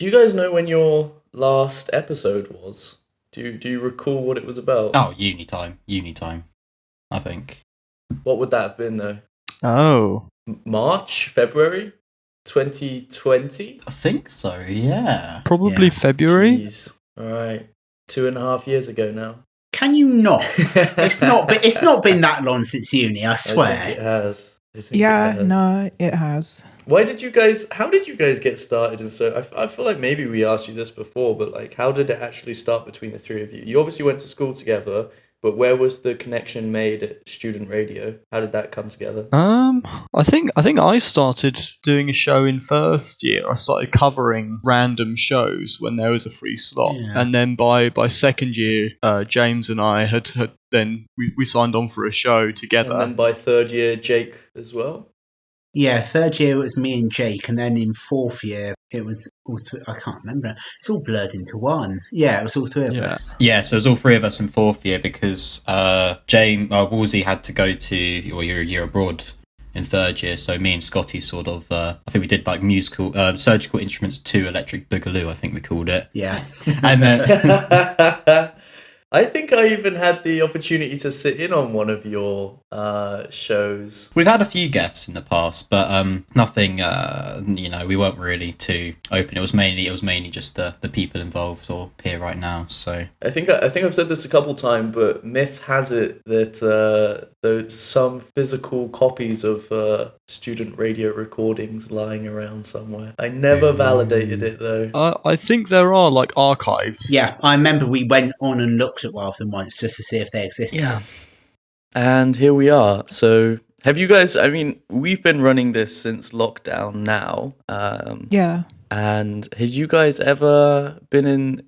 Do you guys know when your last episode was? Do you recall what it was about? Oh, uni time, I think. What would that have been though? Oh. March, February, 2020. I think so, yeah. Probably February. Jeez. All right, 2.5 years ago now. Can you not? It's not been that long since uni, I swear. I think it has. No, it has. How did you guys get started? And so I feel like maybe we asked you this before, but like, how did it actually start between the three of you? You obviously went to school together, but where was the connection made at student radio? How did that come together? I think I started doing a show in first year. I started covering random shows when there was a free slot, and then by second year, James and I had then we signed on for a show together. And then by third year, Jake as well. Yeah, third year it was me and Jake, and then in fourth year it was all three. I can't remember. It's all blurred into one. Yeah, it was all three of us. Yeah, so it was all three of us in fourth year because Wallsy had to go to, or you're a year abroad in third year. So me and Scotty sort of, I think we did like musical, surgical instruments 2 electric boogaloo, I think we called it. Yeah. And then... I think I even had the opportunity to sit in on one of your shows. We've had a few guests in the past, but nothing. We weren't really too open. It was mainly just the people involved or here right now. So I think I've said this a couple times, but myth has it that there's some physical copies of student radio recordings lying around somewhere. I never validated it though. I think there are like archives. Yeah, I remember we went on and looked at one of them once just to see if they existed. Yeah. And here we are. So have you guys, I mean, we've been running this since lockdown now. Yeah. And had you guys ever been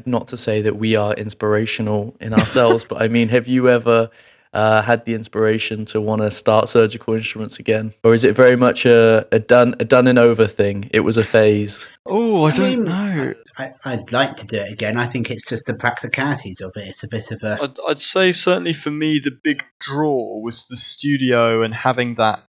not to say that we are inspirational in ourselves, but I mean, have you ever had the inspiration to want to start surgical instruments again? Or is it very much a done and over thing? It was a phase. Oh, I don't know. I'd like to do it again. I think it's just the practicalities of it. It's a bit of a... I'd say certainly for me the big draw was the studio and having that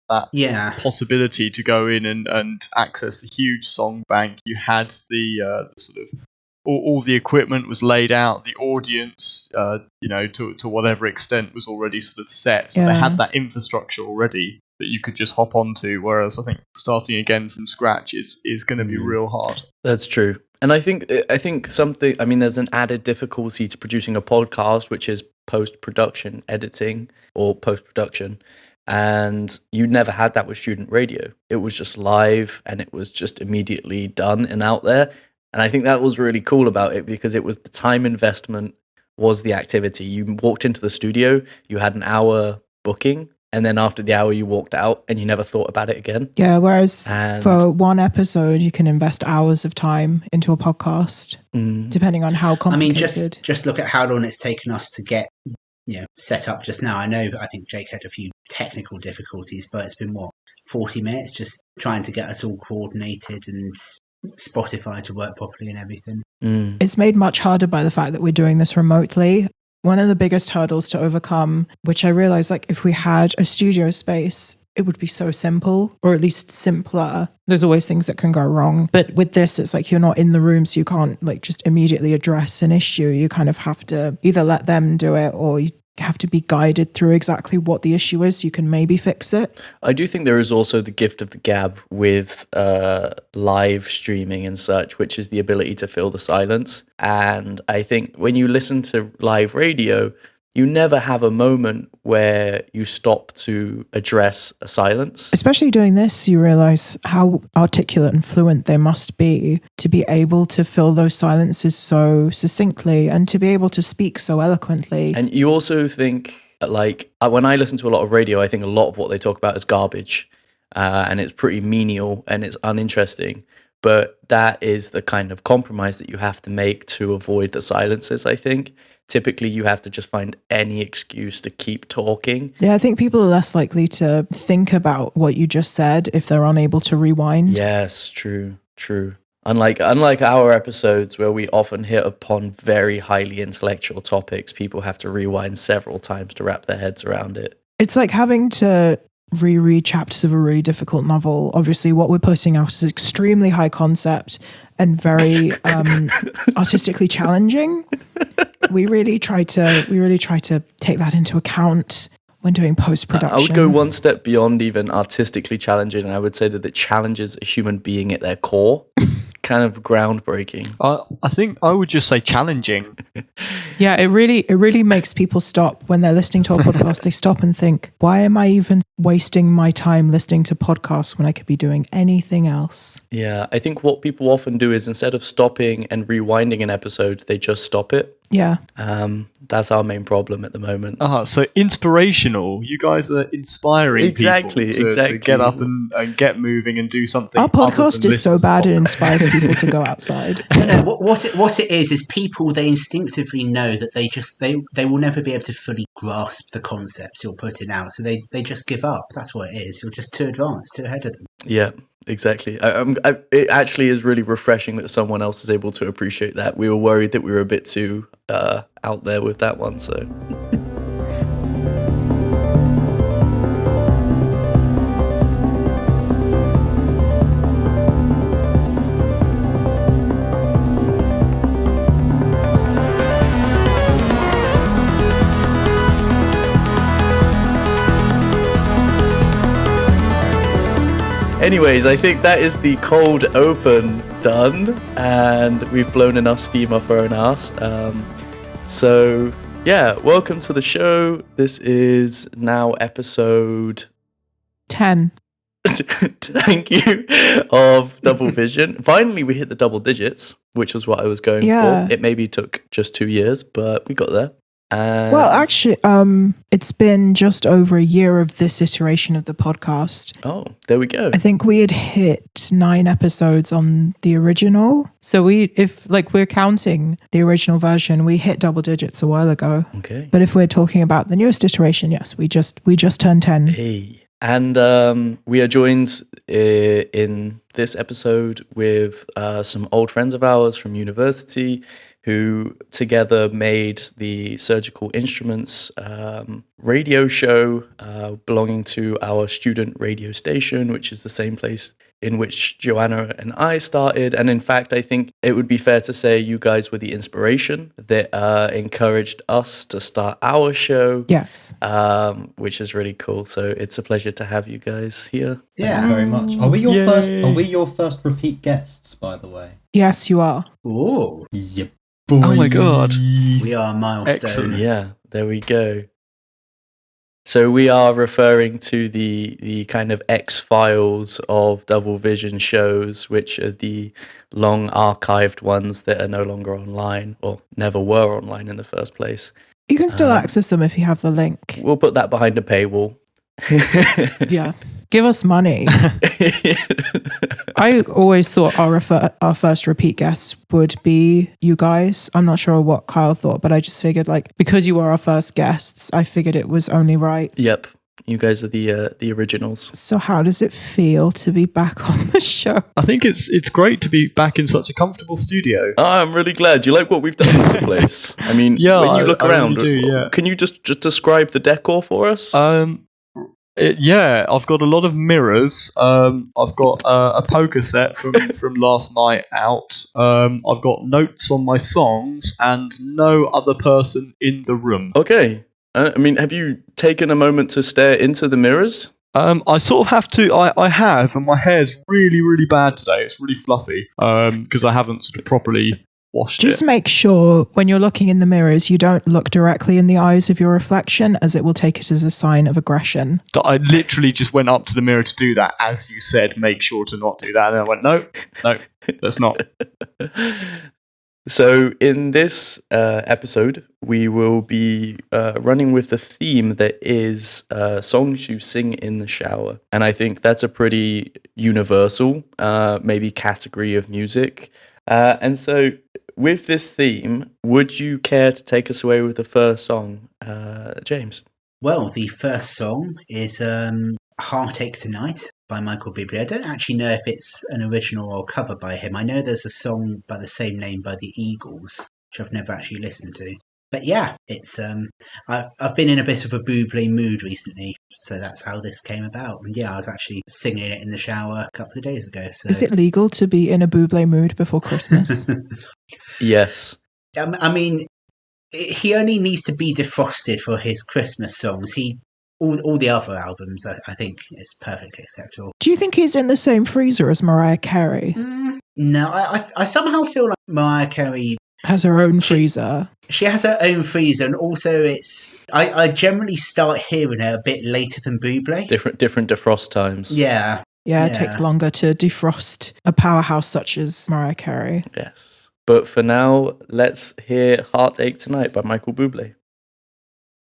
possibility to go in and access the huge song bank. You had the sort of all the equipment was laid out, the audience, to whatever extent was already sort of set. So they had that infrastructure already that you could just hop onto, whereas I think starting again from scratch is going to be real hard. That's true. And I think something, I mean, there's an added difficulty to producing a podcast, which is post-production editing or post-production. And you never had that with student radio. It was just live and it was just immediately done and out there. And I think that was really cool about it because it was the time investment was the activity. You walked into the studio, you had an hour booking, and then after the hour you walked out and you never thought about it again. Yeah, whereas for one episode you can invest hours of time into a podcast, depending on how complicated. I mean, just look at how long it's taken us to get set up just now. I think Jake had a few technical difficulties, but it's been 40 minutes just trying to get us all coordinated and Spotify to work properly and everything. It's made much harder by the fact that we're doing this remotely. One of the biggest hurdles to overcome, which I realized, like, if we had a studio space, it would be so simple, or at least simpler. There's always things that can go wrong, but with this, it's like you're not in the room, so you can't like just immediately address an issue. You kind of have to either let them do it, or you have to be guided through exactly what the issue is so you can maybe fix it. I do think there is also the gift of the gab with live streaming and such, which is the ability to fill the silence. And I think when you listen to live radio, you never have a moment where you stop to address a silence. Especially doing this, you realize how articulate and fluent they must be to be able to fill those silences so succinctly and to be able to speak so eloquently. And you also think, like, when I listen to a lot of radio, I think a lot of what they talk about is garbage, and it's pretty menial and it's uninteresting. But that is the kind of compromise that you have to make to avoid the silences, I think. Typically, you have to just find any excuse to keep talking. Yeah, I think people are less likely to think about what you just said if they're unable to rewind. Yes, true. Unlike our episodes where we often hit upon very highly intellectual topics, people have to rewind several times to wrap their heads around it. It's like having to reread chapters of a really difficult novel. Obviously, what we're putting out is extremely high concept and very artistically challenging. We really try to take that into account when doing post-production. I would go one step beyond even artistically challenging, and I would say that it challenges a human being at their core. Kind of groundbreaking. I think I would just say challenging. Yeah, it really makes people stop when they're listening to a podcast. They stop and think, why am I even wasting my time listening to podcasts when I could be doing anything else? Yeah, I think what people often do is instead of stopping and rewinding an episode, they just stop it. Yeah. That's our main problem at the moment. So inspirational. You guys are inspiring people to get up and get moving and do something. Our podcast is so bad it inspires people to go outside. No, what it is people, they instinctively know that they will never be able to fully grasp the concepts you're putting out, so they just give up. That's what it is. You're just too advanced, too ahead of them. Yeah, exactly. It actually is really refreshing that someone else is able to appreciate that. We were worried that we were a bit too out there with that one, so... Anyways, I think that is the cold open done, and we've blown enough steam up our own ass. So, yeah, welcome to the show. This is now episode 10. Thank you, of Double Vision. Finally, we hit the double digits, which was what I was going for. It maybe took just 2 years, but we got there. Well, actually, it's been just over a year of this iteration of the podcast. Oh, there we go. I think we had hit 9 episodes on the original. So if we're counting the original version, we hit double digits a while ago. Okay. But if we're talking about the newest iteration, yes, we just turned 10. Hey. And we are joined in this episode with some old friends of ours from university who together made the Surgical Instruments radio show belonging to our student radio station, which is the same place in which Joanna and I started. And in fact, I think it would be fair to say you guys were the inspiration that encouraged us to start our show. Yes. Which is really cool. So it's a pleasure to have you guys here. Yeah. Thank you very much. Are we your first repeat guests, by the way? Yes, you are. Oh. Yep. Boy. Oh my god. We are a milestone. Excellent. Yeah, there we go. So we are referring to the kind of X-Files of Double Vision shows, which are the long archived ones that are no longer online or never were online in the first place. You can still access them if you have the link. We'll put that behind a paywall. Yeah. Give us money. I always thought our first repeat guests would be you guys. I'm not sure what Kyle thought, but I just figured because you were our first guests, I figured it was only right. Yep. You guys are the originals. So how does it feel to be back on the show? I think it's great to be back in such a comfortable studio. Oh, I'm really glad. Do you like what we've done with the place? I mean, yeah, when you look around, really do, yeah. Can you just describe the decor for us? I've got a lot of mirrors. I've got a poker set from last night out. I've got notes on my songs and no other person in the room. Okay. I mean, have you taken a moment to stare into the mirrors? I sort of have to. I have, and my hair's really, really bad today. It's really fluffy because I haven't sort of properly washed Just it. make sure when you're looking in the mirrors, you don't look directly in the eyes of your reflection, as it will take it as a sign of aggression. I literally just went up to the mirror to do that. As you said, make sure to not do that. And I went, no, that's not. So in this episode, we will be running with the theme that is songs you sing in the shower. And I think that's a pretty universal, maybe category of music. And so with this theme, would you care to take us away with the first song, James? Well, the first song is Heartache Tonight by Michael Bublé. I don't actually know if it's an original or cover by him. I know there's a song by the same name by the Eagles, which I've never actually listened to. But yeah, it's I've been in a bit of a Bublé mood recently, so that's how this came about. And yeah, I was actually singing it in the shower a couple of days ago. So is it legal to be in a Bublé mood before Christmas? Yes. I mean, he only needs to be defrosted for his Christmas songs. All the other albums, I think, is perfectly acceptable. Do you think he's in the same freezer as Mariah Carey? No, I somehow feel like Mariah Carey has her own freezer. She has her own freezer, and also I generally start hearing her a bit later than Bublé. Different defrost times. Yeah. Yeah, it takes longer to defrost a powerhouse such as Mariah Carey. Yes. But for now, let's hear Heartache Tonight by Michael Bublé.